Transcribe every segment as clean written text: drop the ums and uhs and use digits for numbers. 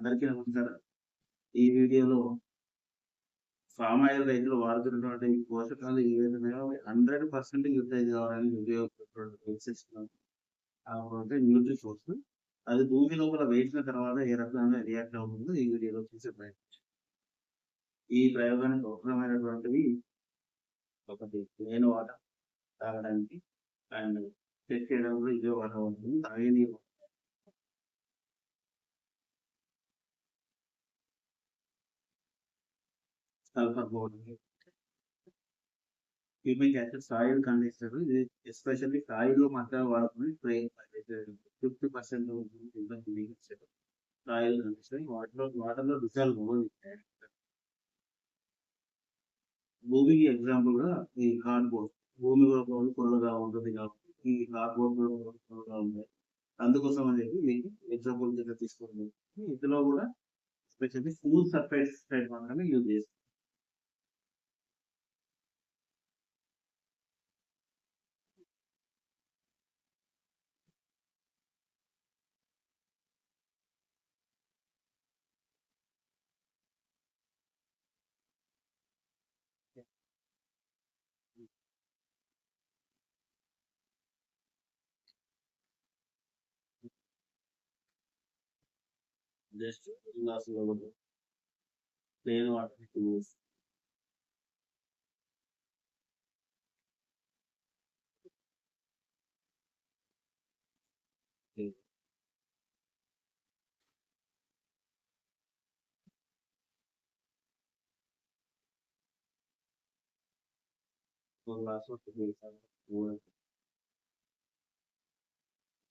అందరికీ నమస్కారం. ఈ వీడియోలో పామ్ ఆయిల్ రైతులు వాడుతున్నటువంటి పోషకాలు ఏవైతే ఉన్నాయో 100% యూటిలైజ్ కావడానికి ఉపయోగపడేటువంటి బేసిక్స్ న్యూట్రి సోర్స్. అది భూమి లోపల వేసిన తర్వాత ఏ రకంగా రియాక్ట్ అవుతుందో ఈ వీడియోలో చూసే ప్రయత్నం. ఈ ప్రయోగానికి అవసరమైనటువంటివి ఒకటి ప్లేన్ వాటర్ తాగడానికి అండ్ టెస్ట్ చేయడానికి ఇదే వాటర్ ఉంటుంది. తాగేది sulphur powder, humic acid, soil conditioner. ఇది ఎస్పెషల్లీ సాయిల్ లో మాత్రమే వాడుకుని స్ప్రే 50% సాయిల్ కండిషనర్. వాటర్లో డిజాల్వ్ అవ్వదు. భూమికి ఎగ్జాంపుల్ గా ఈ కార్డ్బోర్డ్, భూమి కూడా పొరలుగా ఉంటుంది కాబట్టి ఈ కార్డ్బోర్డ్ కూడా పొరలుగా ఉంటాయి. అందుకోసం అని చెప్పి మీకు ఎగ్జాంపుల్ కింద తీసుకోండి. ఇందులో కూడా ఎస్పెషల్లీ ఫుల్ సర్ఫేస్ సైడ్ మాత్రమే యూజ్ చేస్తాం. జస్ట్ గ్లాసులో ప్లేన్ వాటర్ యూజ్.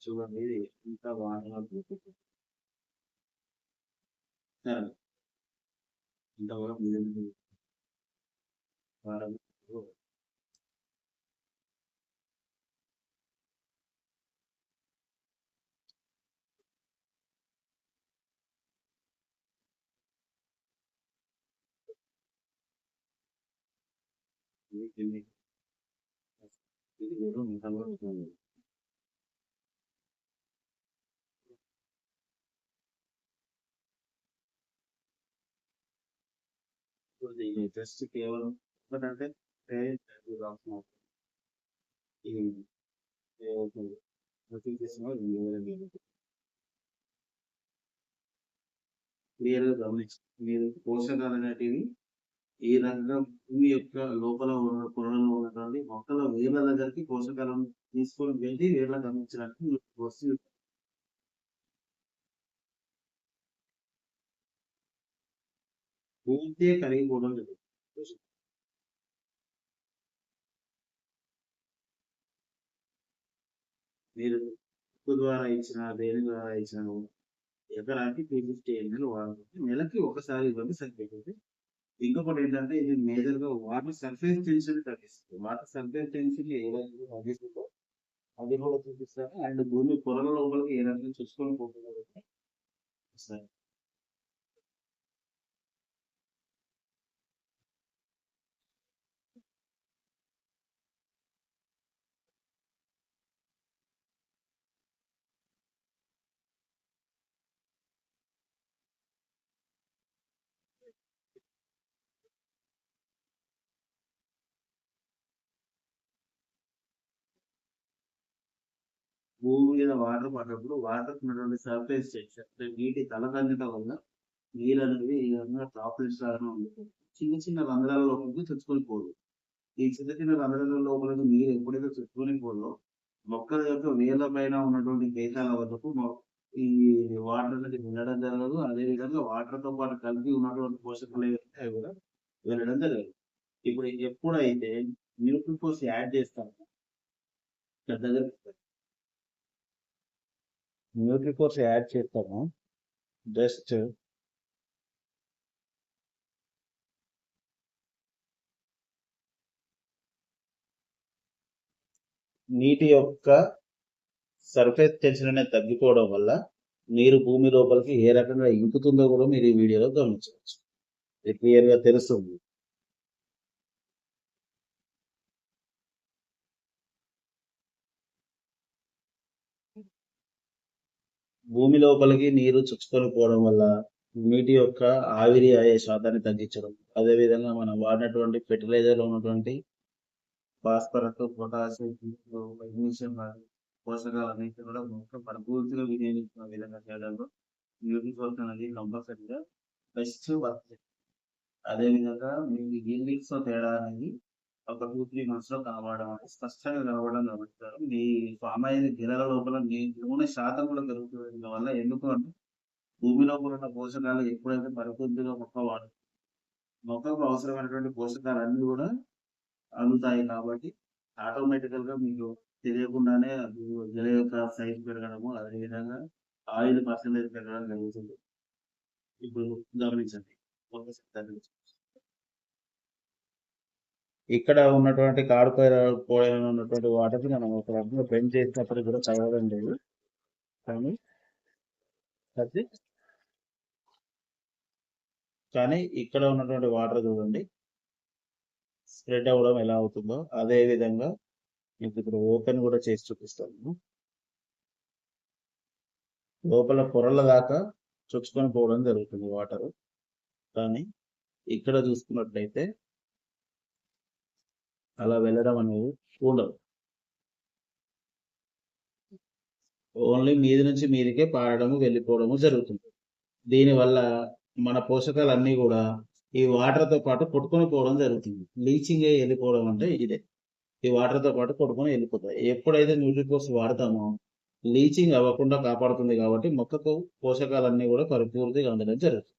చూడండి ఇది ఇంత వాటర్ ఇంత కూడా వారం ఇది కూడా ఇంత కూడా జస్ట్ కేవలం ఒకటంటే క్లియర్ గా గమనించి మీరు పోషకాలు అనేటివి ఈ రకంగా భూమి యొక్క లోపల ఉన్న పొరలలో ఉన్నటువంటి మొక్కల వేర్ల దగ్గరికి పోషకాలను తీసుకొని వెళ్ళి వేర్ల గమనించడానికి వస్తుంది. పూర్తిగా కరిగిపోవడం జరుగుతుంది. మీరు ఉప్పు ద్వారా ఇచ్చిన దేని ద్వారా ఇచ్చిన ఎకరానికి 350 ml వాడుతుంది. నెలకి ఒకసారి ఇవ్వండి సరిపోతుంది. ఇంకొకటి ఏంటంటే ఇది మేజర్ గా వాటర్ సర్ఫేస్ టెన్షన్ తగ్గిస్తుంది. వాటర్ సర్ఫేస్ టెన్షన్ ఏ రకంగా తగ్గిస్తుందో అది కూడా చూపిస్తారు. అండ్ భూమి పొరల లోపలికి ఏ రకంగా చూసుకొని పోతుందో సరే. భూమి మీద వాటర్ పడినప్పుడు వాటర్ ఉన్నటువంటి సర్ఫేస్ టెన్షన్ నీటి తలదండట వల్ల నీళ్ళు అనేది ఈ విధంగా డ్రాప్లెట్స్ లాగా ఉంటుంది. చిన్న చిన్న రంధ్రాల లోపలికి తెచ్చుకొని పోదు. ఈ చిన్న చిన్న రంధ్రాల లోపలికి నీరు ఎప్పుడైతే తెచ్చుకొని పోదో మొక్కల యొక్క వేర్ల పైన ఉన్నటువంటి కేశాల వరకు ఈ వాటర్ అనేది వెళ్ళడం జరగదు. అదే విధంగా వాటర్ తో పాటు కలిపి ఉన్నటువంటి పోషకాలు ఏవైతే అవి కూడా వెళ్ళడం జరగదు. ఇప్పుడు ఎప్పుడైతే న్యూట్రిఫోర్స్ యాడ్ చేస్తామో పెద్దగా న్యూట్రిఫోర్స్ యాడ్ చేస్తాము జస్ట్ నీటి యొక్క సర్ఫేస్ టెన్షన్ అనేది తగ్గిపోవడం వల్ల నీరు భూమి లోపలికి ఏ రకంగా ఇంకుతుందో కూడా మీరు ఈ వీడియోలో గమనించవచ్చు. ఇది క్లియర్ గా తెలుస్తుంది. భూమి లోపలికి నీరు చుచ్చుకొని పోవడం వల్ల నీటి యొక్క ఆవిరి అయ్యే శాతాన్ని తగ్గించడం, అదేవిధంగా మనం వాడినటువంటి ఫెర్టిలైజర్లో ఉన్నటువంటి ఫాస్ఫరస్, పొటాషియం, మెగ్నీషియం లాంటి పోషకాలన్నిటిని కూడా మొత్తం పరిపూర్తిగా వినియోగించుకునే విధంగా చేయడంలో న్యూట్రిఫోర్స్ అనేది కంపల్సరీగా బెస్ట్ వర్క్. అదేవిధంగా మీకు ఈల్డింగ్స్ లో తేడా అనేది ఒక 2-3 మంత్స్ లో కనబడడం అనేది స్పష్టంగా కనబడడం గమనిస్తారు. మీ ఫామ్ అయిన గిన్నెల లోపల మీ నూనె శాతం కూడా పెరుగుతుంది. దీనివల్ల ఎందుకు అంటే భూమి లోపల ఉన్న పోషకాలు ఎప్పుడైతే పరిపూర్తిగా మొక్కకు అవసరమైనటువంటి పోషకాలన్నీ కూడా అందుతాయి కాబట్టి ఆటోమేటికల్ గా మీకు తెలియకుండానే అది గిల యొక్క సైజ్ పెరగడము, అదేవిధంగా ఆయిల్ పర్సెంటేజ్ పెరగడం జరుగుతుంది. ఇప్పుడు గమనించండి. ఇక్కడ ఉన్నటువంటి పోయిన ఉన్నటువంటి వాటర్ మనం ఒక రకంగా బెండ్ చేసినప్పుడు కూడా చదవడం లేదు, కానీ అది ఇక్కడ ఉన్నటువంటి వాటర్ చూడండి స్ప్రెడ్ అవ్వడం ఎలా అవుతుందో అదే విధంగా మీకు ఇప్పుడు ఓపెన్ కూడా చేసి చూపిస్తాను. లోపల పొరల దాకా చొచ్చుకొని పోవడం జరుగుతుంది వాటర్, కానీ ఇక్కడ చూసుకున్నట్లయితే అలా వెళ్ళడం అనేది ఉండదు. ఓన్లీ మీది నుంచి మీదికే పారడము వెళ్ళిపోవడము జరుగుతుంది. దీనివల్ల మన పోషకాలన్నీ కూడా ఈ వాటర్తో పాటు కొట్టుకొని పోవడం జరుగుతుంది. లీచింగ్ వెళ్ళిపోవడం అంటే ఇదే, ఈ వాటర్తో పాటు కొట్టుకొని వెళ్ళిపోతాయి. ఎప్పుడైతే న్యూట్రిఫోర్స్ వాడతామో లీచింగ్ అవ్వకుండా కాపాడుతుంది కాబట్టి మొక్కకు పోషకాలన్నీ కూడా పరిపూర్తిగా అందడం జరుగుతుంది.